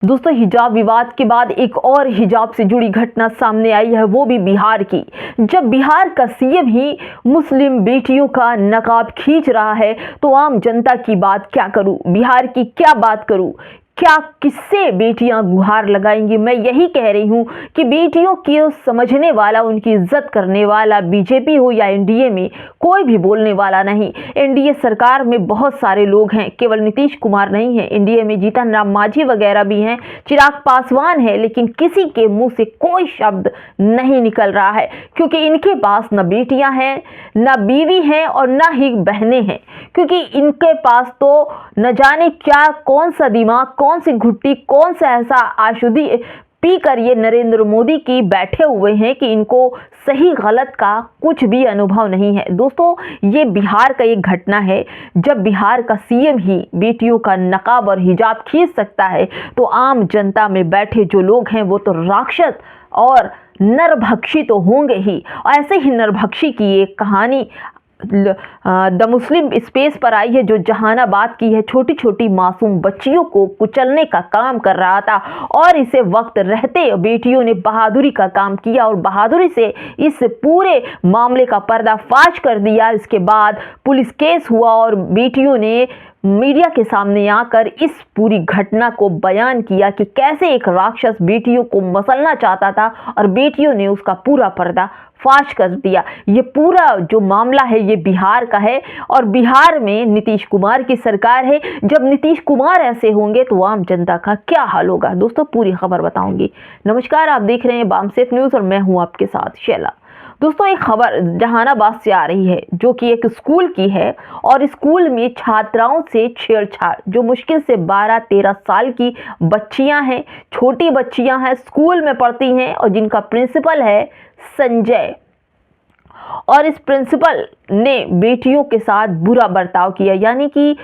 दोस्तों, हिजाब विवाद के बाद एक और हिजाब से जुड़ी घटना सामने आई है, वो भी बिहार की। जब बिहार का सीएम ही मुस्लिम बेटियों का नकाब खींच रहा है तो आम जनता की बात क्या करूं, बिहार की क्या बात करूं, क्या किससे बेटियां गुहार लगाएंगी। मैं यही कह रही हूं कि बेटियों की समझने वाला, उनकी इज्जत करने वाला बीजेपी हो या एनडीए में, कोई भी बोलने वाला नहीं। एनडीए सरकार में बहुत सारे लोग हैं, केवल नीतीश कुमार नहीं है, एनडीए में जीतन राम मांझी वगैरह भी हैं, चिराग पासवान है, लेकिन किसी के मुंह से कोई शब्द नहीं निकल रहा है, क्योंकि इनके पास न बेटियां हैं, न बीवी हैं और न ही बहनें हैं। क्योंकि इनके पास तो न जाने क्या, कौन सा दिमाग, कौन सी घुट्टी, कौन सा ऐसा आशुदी पी कर ये नरेंद्र मोदी की बैठे हुए हैं कि इनको सही गलत का कुछ भी अनुभव नहीं है। दोस्तों, ये बिहार का एक घटना है। जब बिहार का सीएम ही बेटियों का नकाब और हिजाब खींच सकता है तो आम जनता में बैठे जो लोग हैं वो तो राक्षस और नरभक्षी तो होंगे ही। ऐसे ही नरभक्षी की एक कहानी द मुस्लिम स्पेस पर आई है, जो जहानाबाद की है। छोटी छोटी मासूम बच्चियों को कुचलने का काम कर रहा था और इसे वक्त रहते बेटियों ने बहादुरी का काम किया और बहादुरी से इस पूरे मामले का पर्दाफाश कर दिया। इसके बाद पुलिस केस हुआ और बेटियों ने मीडिया के सामने आकर इस पूरी घटना को बयान किया कि कैसे एक राक्षस बेटियों को मसलना चाहता था और बेटियों ने उसका पूरा पर्दा फाश कर दिया। ये पूरा जो मामला है ये बिहार का है और बिहार में नीतीश कुमार की सरकार है। जब नीतीश कुमार ऐसे होंगे तो आम जनता का क्या हाल होगा। दोस्तों, पूरी खबर बताऊंगी। नमस्कार, आप देख रहे हैं बामसेफ न्यूज और मैं हूं आपके साथ शैला। दोस्तों, एक खबर जहानाबाद से आ रही है जो कि एक स्कूल की है और स्कूल में छात्राओं से छेड़छाड़, जो मुश्किल से 12-13 साल की बच्चियां हैं, छोटी बच्चियां हैं, स्कूल में पढ़ती हैं और जिनका प्रिंसिपल है संजय। और इस प्रिंसिपल ने बेटियों के साथ बुरा बर्ताव किया, यानी कि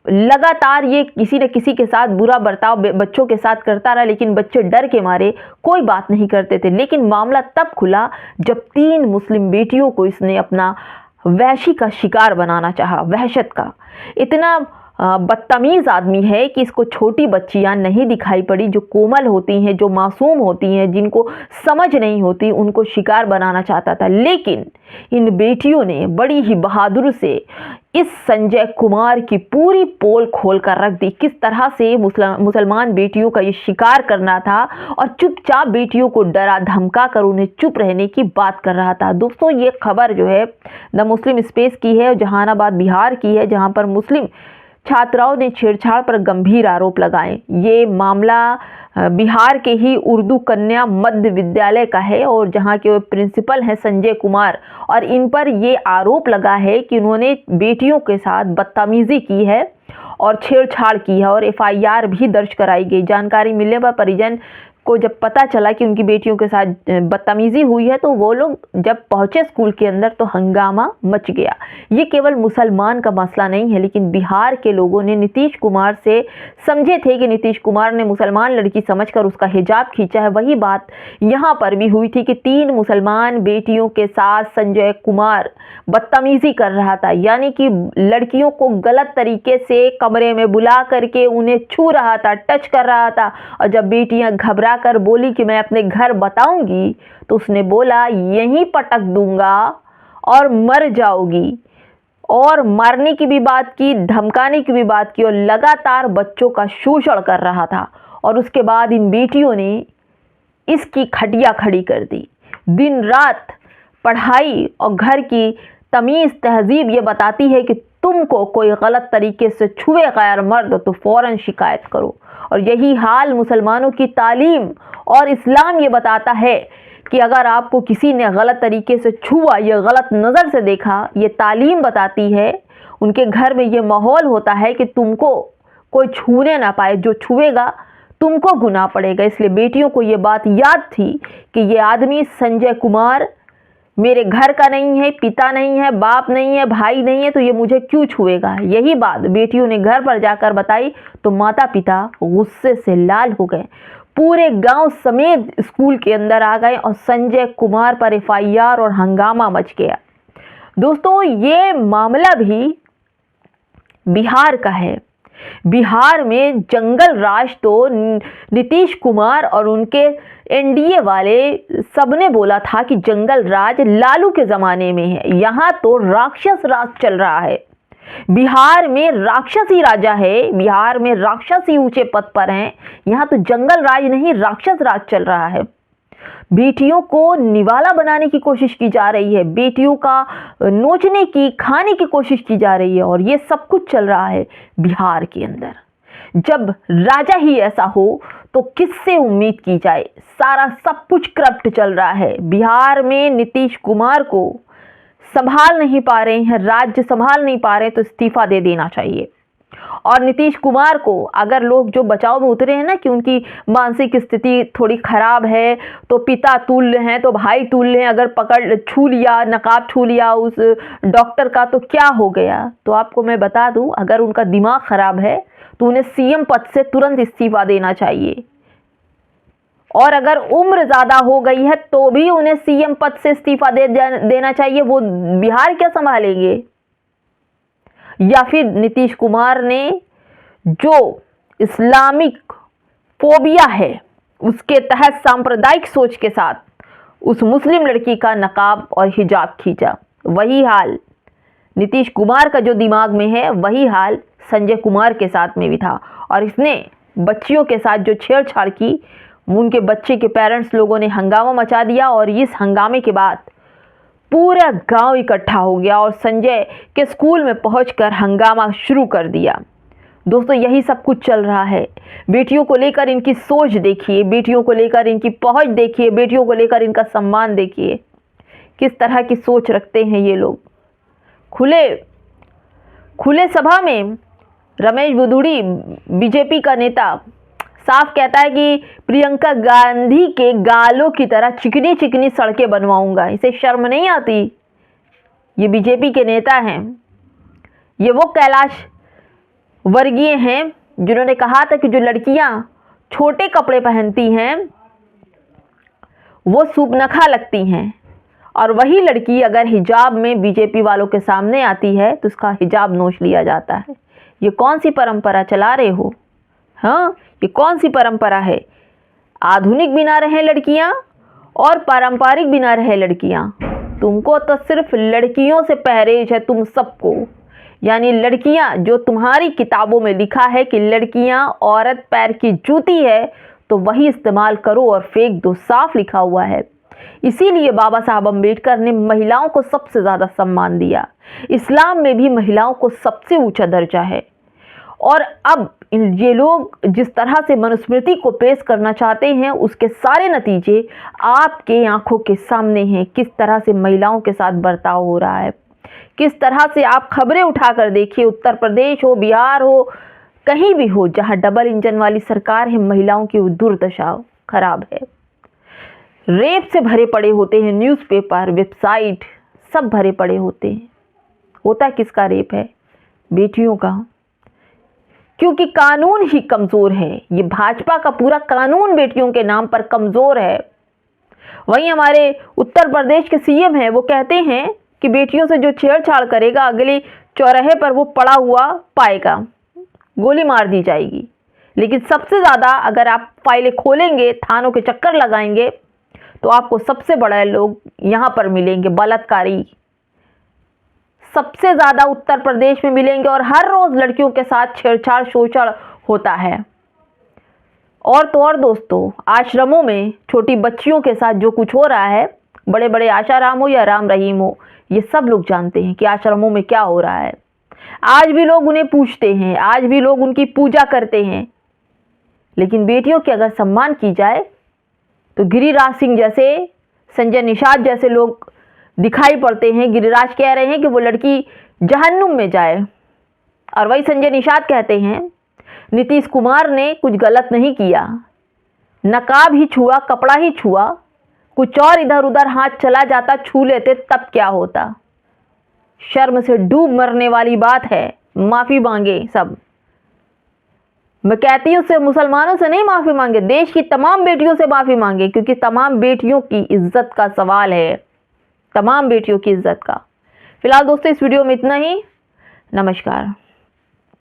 लगातार ये किसी न किसी के साथ बुरा बर्ताव बच्चों के साथ करता रहा, लेकिन बच्चे डर के मारे कोई बात नहीं करते थे। लेकिन मामला तब खुला जब 3 मुस्लिम बेटियों को इसने अपना वहशी का शिकार बनाना चाहा, वहशत का। इतना बदतमीज आदमी है कि इसको छोटी बच्चियां नहीं दिखाई पड़ी, जो कोमल होती हैं, जो मासूम होती हैं, जिनको समझ नहीं होती, उनको शिकार बनाना चाहता था। लेकिन इन बेटियों ने बड़ी ही बहादुरी से इस संजय कुमार की पूरी पोल खोल कर रख दी, किस तरह से मुसलमान बेटियों का ये शिकार करना था और चुपचाप बेटियों को डरा धमका कर उन्हें चुप रहने की बात कर रहा था। दोस्तों, ये खबर जो है द मुस्लिम स्पेस की है, जहानाबाद बिहार की है, जहां पर मुस्लिम छात्राओं ने छेड़छाड़ पर गंभीर आरोप लगाए। ये मामला बिहार के ही उर्दू कन्या मध्य विद्यालय का है और जहां के प्रिंसिपल हैं संजय कुमार, और इन पर ये आरोप लगा है कि उन्होंने बेटियों के साथ बदतमीजी की है और छेड़छाड़ की है और एफआईआर भी दर्ज कराई गई। जानकारी मिलने पर परिजन को जब पता चला कि उनकी बेटियों के साथ बदतमीजी हुई है तो वो लोग जब पहुंचे स्कूल के अंदर तो हंगामा मच गया। ये केवल मुसलमान का मसला नहीं है, लेकिन बिहार के लोगों ने नीतीश कुमार से समझे थे कि नीतीश कुमार ने मुसलमान लड़की समझकर उसका हिजाब खींचा है। वही बात यहाँ पर भी हुई थी कि 3 मुसलमान बेटियों के साथ संजय कुमार बदतमीजी कर रहा था, यानी कि लड़कियों को गलत तरीके से कमरे में बुला करके उन्हें छू रहा था, टच कर रहा था। और जब बेटियां घबरा कर बोली कि मैं अपने घर बताऊंगी तो उसने बोला यहीं पटक दूंगा और मर जाओगी। और मारने की भी बात की, धमकाने की भी बात की और लगातार बच्चों का शोषण कर रहा था। और उसके बाद इन बेटियों ने इसकी खटिया खड़ी कर दी। दिन रात पढ़ाई और घर की तमीज़ तहजीब ये बताती है कि तुमको कोई गलत तरीके से छुए गैर मर्द तो फौरन शिकायत करो। और यही हाल मुसलमानों की तालीम और इस्लाम ये बताता है कि अगर आपको किसी ने गलत तरीके से छुआ, ये गलत नज़र से देखा, ये तालीम बताती है, उनके घर में ये माहौल होता है कि तुमको कोई छूने ना पाए, जो छुएगा तुमको गुनाह पड़ेगा। इसलिए बेटियों को ये बात याद थी कि ये आदमी संजय कुमार मेरे घर का नहीं है, पिता नहीं है, बाप नहीं है, भाई नहीं है, तो ये मुझे क्यों छुएगा। यही बात बेटियों ने घर पर जाकर बताई तो माता पिता गुस्से से लाल हो गए, पूरे गांव समेत स्कूल के अंदर आ गए और संजय कुमार पर एफआईआर और हंगामा मच गया। दोस्तों, ये मामला भी बिहार का है। बिहार में जंगल राज तो नीतीश कुमार और उनके एनडीए वाले सबने बोला था कि जंगल राज लालू के ज़माने में है। यहाँ तो राक्षस राज चल रहा है। बिहार में राक्षसी राजा है, बिहार में राक्षसी ऊंचे पद पर हैं। यहाँ तो जंगल राज नहीं, राक्षस राज चल रहा है। बेटियों को निवाला बनाने की कोशिश की जा रही है, बेटियों का नोचने की, खाने की कोशिश की जा रही है, और ये सब कुछ चल रहा है बिहार के अंदर। जब राजा ही ऐसा हो तो किससे उम्मीद की जाए? सारा सब कुछ करप्ट चल रहा है बिहार में। नीतीश कुमार को संभाल नहीं पा रहे हैं, राज्य संभाल नहीं पा रहे, तो इस्तीफा दे देना चाहिए। और नीतीश कुमार को अगर लोग जो बचाव में उतरे हैं ना कि उनकी मानसिक स्थिति थोड़ी खराब है, तो पिता तुल्य हैं तो भाई तुल्य हैं, अगर पकड़ छू लिया, नकाब छू लिया उस डॉक्टर का तो क्या हो गया? तो आपको मैं बता दूं, अगर उनका दिमाग खराब है तो उन्हें सीएम पद से तुरंत इस्तीफा देना चाहिए। और अगर उम्र ज़्यादा हो गई है तो भी उन्हें सीएम पद से इस्तीफा देना चाहिए। वो बिहार क्या संभालेंगे? या फिर नीतीश कुमार ने जो इस्लामिक फोबिया है उसके तहत सांप्रदायिक सोच के साथ उस मुस्लिम लड़की का नकाब और हिजाब खींचा। वही हाल नीतीश कुमार का जो दिमाग में है, वही हाल संजय कुमार के साथ में भी था। और इसने बच्चियों के साथ जो छेड़छाड़ की, उनके बच्चे के पेरेंट्स लोगों ने हंगामा मचा दिया, और इस हंगामे के बाद पूरा गांव इकट्ठा हो गया और संजय के स्कूल में पहुंचकर हंगामा शुरू कर दिया। दोस्तों, यही सब कुछ चल रहा है। बेटियों को लेकर इनकी सोच देखिए, बेटियों को लेकर इनकी पहुंच देखिए, बेटियों को लेकर इनका सम्मान देखिए, किस तरह की सोच रखते हैं ये लोग। खुले सभा में रमेश बुदुड़ी, बीजेपी का नेता, साफ कहता है कि प्रियंका गांधी के गालों की तरह चिकनी चिकनी सड़कें बनवाऊंगा। इसे शर्म नहीं आती? ये बीजेपी के नेता हैं। ये वो कैलाश वर्गीय हैं जिन्होंने कहा था कि जो लड़कियां छोटे कपड़े पहनती हैं वो सूपनखा लगती हैं, और वही लड़की अगर हिजाब में बीजेपी वालों के सामने आती है तो उसका हिजाब नोच लिया जाता है। ये कौन सी परंपरा चला रहे हो? हाँ, ये कौन सी परंपरा है? आधुनिक भी ना रहे लड़कियां और पारंपरिक भी ना रहे लड़कियां। तुमको तो सिर्फ लड़कियों से परहेज है, तुम सबको। यानी लड़कियां, जो तुम्हारी किताबों में लिखा है कि लड़कियां औरत पैर की जूती है, तो वही इस्तेमाल करो और फेंक दो। साफ लिखा हुआ है। इसीलिए बाबा साहब अम्बेडकर ने महिलाओं को सबसे ज़्यादा सम्मान दिया। इस्लाम में भी महिलाओं को सबसे ऊंचा दर्जा है। और अब ये लोग जिस तरह से मनुस्मृति को पेश करना चाहते हैं, उसके सारे नतीजे आपके आंखों के सामने हैं। किस तरह से महिलाओं के साथ बर्ताव हो रहा है, किस तरह से आप खबरें उठाकर देखिए, उत्तर प्रदेश हो, बिहार हो, कहीं भी हो, जहां डबल इंजन वाली सरकार है, महिलाओं की दुर्दशा खराब है। रेप से भरे पड़े होते हैं न्यूज़पेपर, वेबसाइट, सब भरे पड़े होते हैं। होता किसका रेप है? बेटियों का। क्योंकि कानून ही कमज़ोर है। ये भाजपा का पूरा कानून बेटियों के नाम पर कमज़ोर है। वहीं हमारे उत्तर प्रदेश के सीएम हैं, वो कहते हैं कि बेटियों से जो छेड़छाड़ करेगा अगले चौराहे पर वो पड़ा हुआ पाएगा, गोली मार दी जाएगी। लेकिन सबसे ज़्यादा अगर आप फाइलें खोलेंगे, थानों के चक्कर लगाएंगे, तो आपको सबसे बड़ा लोग यहाँ पर मिलेंगे, बलात्कारी सबसे ज़्यादा उत्तर प्रदेश में मिलेंगे। और हर रोज़ लड़कियों के साथ छेड़छाड़, शोषण होता है। और तो और दोस्तों, आश्रमों में छोटी बच्चियों के साथ जो कुछ हो रहा है, बड़े बड़े आशाराम हो या राम रहीम हो, ये सब लोग जानते हैं कि आश्रमों में क्या हो रहा है। आज भी लोग उन्हें पूछते हैं, आज भी लोग उनकी पूजा करते हैं। लेकिन बेटियों की अगर सम्मान की जाए तो गिरिराज सिंह जैसे, संजय निषाद जैसे लोग दिखाई पड़ते हैं। गिरिराज कह रहे हैं कि वो लड़की जहन्नुम में जाए, और वही संजय निषाद कहते हैं नीतीश कुमार ने कुछ गलत नहीं किया, नकाब ही छुआ, कपड़ा ही छुआ, कुछ और इधर उधर हाथ चला जाता, छू लेते, तब क्या होता। शर्म से डूब मरने वाली बात है। माफ़ी मांगे सब। मैं कहती हूँ सिर्फ मुसलमानों से नहीं माफ़ी मांगे, देश की तमाम बेटियों से माफ़ी मांगे, क्योंकि तमाम बेटियों की इज्जत का सवाल है, तमाम बेटियों की इज्जत का। फिलहाल दोस्तों, इस वीडियो में इतना ही। नमस्कार।